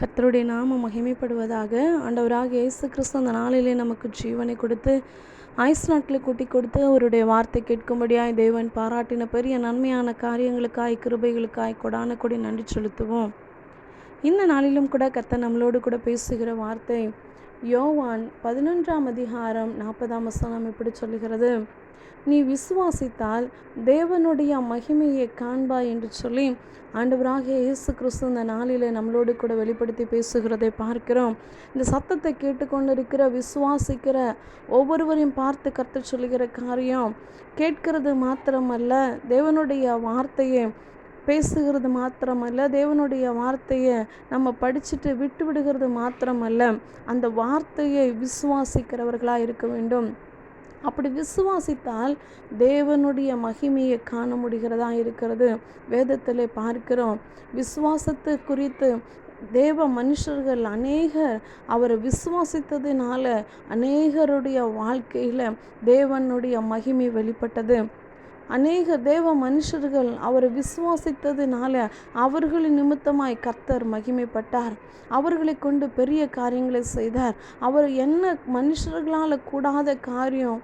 கர்த்தருடைய நாமம் மகிமைப்படுவதாக. ஆண்டவராக இயேசு கிறிஸ்து அந்த நாளிலே நமக்கு ஜீவனை கொடுத்து ஆயுசு நாட்களை கூட்டி கொடுத்து அவருடைய வார்த்தை கேட்கும்படியாய் தேவன் பாராட்டின பெரிய நன்மையான காரியங்களுக்காய் கிருபைகளுக்காய் கொடான கொடி நன்றி செலுத்துவோம். இந்த நாளிலும் கூட கர்த்தர் நம்மளோடு கூட பேசுகிற வார்த்தை யோவான் 11ஆம் அதிகாரம் 40ஆம் வசனம் இப்படி சொல்லுகிறது: நீ விசுவாசித்தால் தேவனுடைய மகிமையை காண்பாய் என்று சொல்லி ஆண்டவராகிய இயேசு கிறிஸ்து இந்த நாளிலே நம்மளோடு கூட வெளிப்படுத்தி பேசுகிறதை பார்க்கிறோம். இந்த சத்தத்தை கேட்டுக்கொண்டிருக்கிற விசுவாசிக்கிற ஒவ்வொருவரையும் பார்த்து கர்த்தர் சொல்லுகிற காரியம், கேட்கிறது மாத்திரமல்ல, தேவனுடைய வார்த்தையை பேசுகிறது மாத்திரமல்ல, தேவனுடைய வார்த்தையை நம்ம படிச்சுட்டு விட்டு விடுகிறது மாத்திரமல்ல, அந்த வார்த்தையை விசுவாசிக்கிறவர்களாக இருக்க வேண்டும். அப்படி விசுவாசித்தால் தேவனுடைய மகிமையை காண முடிகிறதா இருக்கிறது. வேதத்திலே பார்க்கிறோம், விசுவாசத்தை குறித்து தேவ மனுஷர்கள் அநேகர் அவரை விசுவாசித்ததினால அநேகருடைய வாழ்க்கையில் தேவனுடைய மகிமை வெளிப்பட்டது. அநேக தேவ மனுஷர்கள் அவரை விசுவாசித்ததினால அவர்களின் நிமித்தமாய் கர்த்தர் மகிமைப்பட்டார். அவர்களை கொண்டு பெரிய காரியங்களை செய்தார். அவர் என்ன மனுஷர்களால் கூடாத காரியம்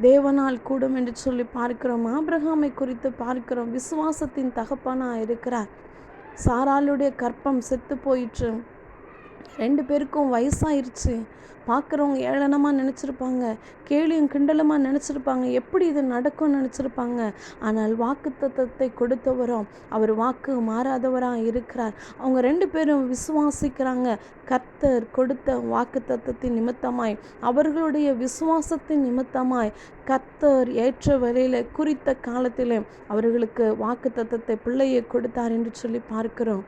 தேவனால் கூடும் என்று சொல்லி பார்க்கிறோம். ஆபிரகாமை குறித்து பார்க்கிறோம், விசுவாசத்தின் தகப்பனாக இருக்கிறார். சாராளுடைய கற்பம் செத்து போயிற்று, 2 பேருக்கும் வயசாயிருச்சு. பார்க்குறவங்க ஏளனமாக நினச்சிருப்பாங்க, கேலியும் கிண்டலுமாக நினச்சிருப்பாங்க, எப்படி இது நடக்கும்னு நினச்சிருப்பாங்க. ஆனால் வாக்குத்தத்தத்தை கொடுத்தவரும் அவர் வாக்கு மாறாதவராக இருக்கிறார். அவங்க 2 பேரும் விசுவாசிக்கிறாங்க. கர்த்தர் கொடுத்த வாக்குத்தத்தத்தின் நிமித்தமாய், அவர்களுடைய விசுவாசத்தின் நிமித்தமாய் கர்த்தர் ஏற்ற வேளையில் குறித்த காலத்திலே அவர்களுக்கு வாக்குத்தத்தத்தை பிள்ளையை கொடுத்தார் என்று சொல்லி பார்க்கிறோம்.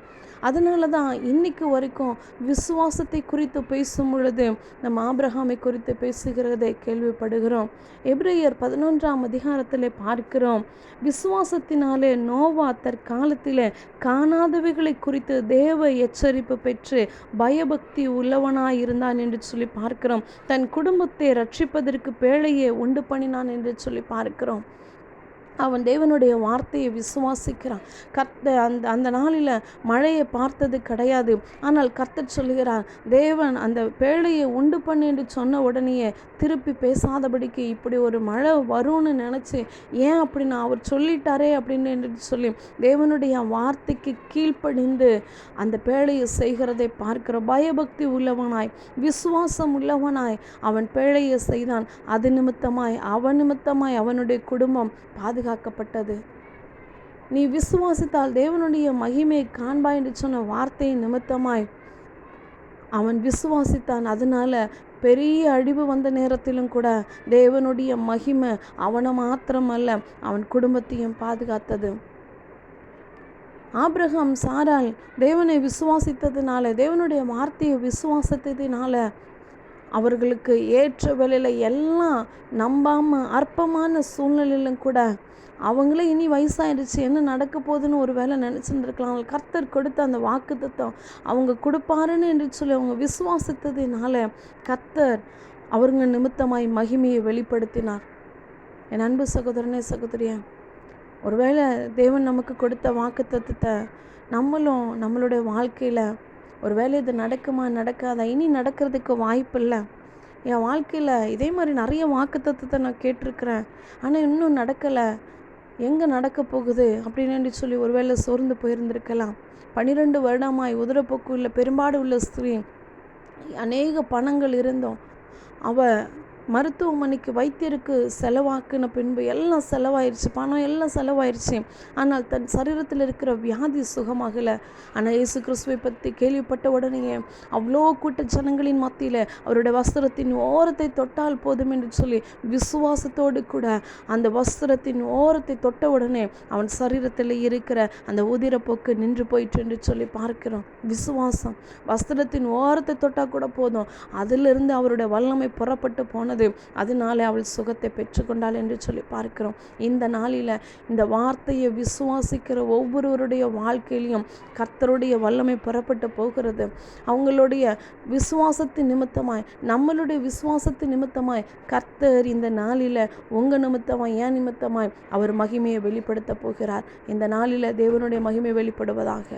அதனால தான் இன்னைக்கு வரைக்கும் விசுவாசத்தை குறித்து பேசும் பொழுது நம்ம ஆபிரகாமை குறித்து பேசுகிறதை கேள்விப்படுகிறோம். எபிரேயர் 11ஆம் அதிகாரத்தில் பார்க்கிறோம், விசுவாசத்தினாலே நோவா தற்காலத்தில் காணாதவைகளை குறித்து தேவ எச்சரிப்பு பெற்று பயபக்தி உள்ளவனாய் இருந்தான் என்று சொல்லி பார்க்கிறோம். தன் குடும்பத்தை ரட்சிப்பதற்கு பேழையை உண்டு பண்ணினான் என்று சொல்லி பார்க்கிறோம். அவன் தேவனுடைய வார்த்தையை விசுவாசிக்கிறான். அந்த நாளில் மழையை பார்த்தது கிடையாது. ஆனால் கர்த்தர் சொல்லுகிறார், தேவன் அந்த பேழையை உண்டு பண்ணு என்று சொன்ன உடனேயே திருப்பி பேசாதபடிக்கு இப்படி ஒரு மழை வரும்னு நினச்சி, ஏன் அப்படின்னு அவர் சொல்லிட்டாரே அப்படின்னு சொல்லி தேவனுடைய வார்த்தைக்கு கீழ்ப்படிந்து அந்த பேழையை செய்கிறதை பார்க்கிறோம். பயபக்தி உள்ளவனாய், விசுவாசம் உள்ளவனாய் அவன் பேழையை செய்தான். அது நிமித்தமாய் அவனுடைய குடும்பம் பாதுகாக்கப்பட்டது. நீ விசுவாசித்தால் தேவனுடைய மகிமையை காண்பாய் என்று சொன்ன வார்த்தையின் நிமித்தமாய் அவன் விசுவாசித்தான். அதனால பெரிய அழிவு வந்த நேரத்திலும் கூட தேவனுடைய மகிமை அவனை மாத்திரமல்ல, அவன் குடும்பத்தையும் பாதுகாத்தது. ஆபிரகாம் சாராள் தேவனை விசுவாசித்ததினால, தேவனுடைய வார்த்தையை விசுவாசித்ததினால அவர்களுக்கு ஏற்ற வேளையில் எல்லாம் நம்பாமல் அற்பமான சூழ்நிலையிலும் கூட அவங்களே இனி வயசாயிடுச்சு, என்ன நடக்க போகுதுன்னு ஒரு வேளை நினச்சிருந்துருக்கலாம். கர்த்தர் கொடுத்த அந்த வாக்குத்தத்தம் அவங்க கொடுப்பாருன்னு என்று சொல்லி அவங்க விசுவாசித்ததினால கர்த்தர் அவங்க நிமித்தமாய் மகிமையை வெளிப்படுத்தினார். என் அன்பு சகோதரனே சகோதரியா, ஒருவேளை தேவன் நமக்கு கொடுத்த வாக்குத்தத்தத்தை நம்மளும் நம்மளுடைய வாழ்க்கையில் ஒருவேளை இது நடக்குமா நடக்காதா, இனி நடக்கிறதுக்கு வாய்ப்பு இல்லை. என் வாழ்க்கையில் இதே மாதிரி நிறைய வாக்குத்தத்தத்தை நான் கேட்டிருக்கிறேன், ஆனால் இன்னும் நடக்கலை, எங்கே நடக்க போகுது அப்படின்னு சொல்லி ஒருவேளை சோர்ந்து போயிருந்திருக்கலாம். 12 வருடமாய் உதிரப்போக்கு உள்ள பெரும்பாடு உள்ள ஸ்திரீ, அநேக பணங்கள் இருந்தோம், அவள் மருத்துவமனைக்கு வைத்தியருக்கு செலவாக்குன பின்பு எல்லாம் செலவாயிருச்சு, பணம் எல்லாம் செலவாயிருச்சு. ஆனால் தன் சரீரத்தில் இருக்கிற வியாதி சுகமாகலை. ஆனால் இயேசு கிறிஸ்துவை பற்றி கேள்விப்பட்ட உடனே அவ்வளோ கூட்ட ஜனங்களின் மத்தியில் அவருடைய வஸ்திரத்தின் ஓரத்தை தொட்டால் போதும் என்று சொல்லி விசுவாசத்தோடு கூட அந்த வஸ்திரத்தின் ஓரத்தை தொட்ட உடனே அவன் சரீரத்தில் இருக்கிற அந்த உதிரப்போக்கு நின்று போயிற்று என்று சொல்லி பார்க்கிறோம். விசுவாசம், வஸ்திரத்தின் ஓரத்தை தொட்டால் கூட போதும், அதிலிருந்து அவருடைய வல்லமை புறப்பட்டு போனது. அதனால அவள் சுகத்தை பெற்றுக்கொண்டாள் என்று சொல்லி பார்க்கிறோம். இந்த நாளில் இந்த வார்த்தையை விசுவாசிக்கிற ஒவ்வொருவருடைய வாழ்க்கையிலையும் கர்த்தருடைய வல்லமை புறப்பட்டு போகிறது. அவங்களுடைய விசுவாசத்தின் நிமித்தமாய், நம்மளுடைய விசுவாசத்தின் நிமித்தமாய் கர்த்தர் இந்த நாளில் உங்கள் நிமித்தமாய், என் நிமித்தமாய் அவர் மகிமையை வெளிப்படுத்த போகிறார். இந்த நாளில் தேவனுடைய மகிமை வெளிப்படுவதாக.